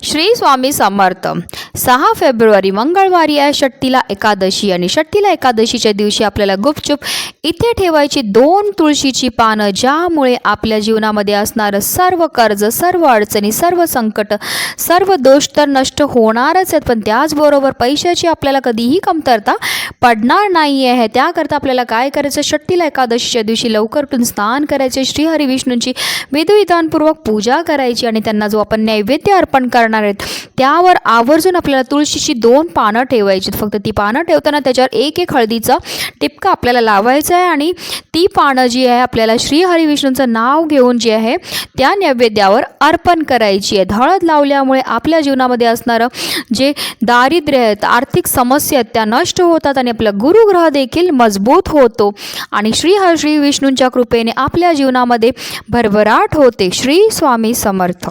Shri Swami Samarth. 6 February मंगळवारी आहे षट्टिला एकादशी आणि षट्टिला एकादशीच्या दिवशी आपल्याला गुपचूप इथे ठेवायची 2 तुळशीची पानं, ज्यामुळे आपल्या जीवनामध्ये असणारं सर्व कर्ज, सर्व अडचणी, सर्व संकट, सर्व दोष तर नष्ट होणारच आहेत, पण त्याचबरोबर पैशाची आपल्याला कधीही कमतरता पडणार नाही आहे. त्याकरता आपल्याला काय करायचं, षट्टिला एकादशीच्या दिवशी लवकर उठून स्नान करायचे, श्री हरिविष्णूंची विधिविधानपूर्वक पूजा करायची आणि त्यांना जो आपण नैवेद्य अर्पण करणार आहेत त्यावर आवर्जून आपल्याला तुळशीची 2 पानं ठेवायची. फक्त ती पानं ठेवताना त्याच्यावर एक हळदीचा टिपका आपल्याला लावायचा आहे आणि ती पानं जी आहे आपल्याला श्री हरिविष्णूंचं नाव घेऊन जी आहे त्या नैवेद्यावर अर्पण करायची आहे. हळद लावल्यामुळे आपल्या जीवनामध्ये असणारं जे दारिद्र्य आहेत, आर्थिक समस्या आहेत, त्या नष्ट होतात आणि आपला गुरुग्रह देखील मजबूत होतो आणि श्री विष्णूंच्या कृपेने आपल्या जीवनामध्ये भरभराट होते. श्री स्वामी समर्थ.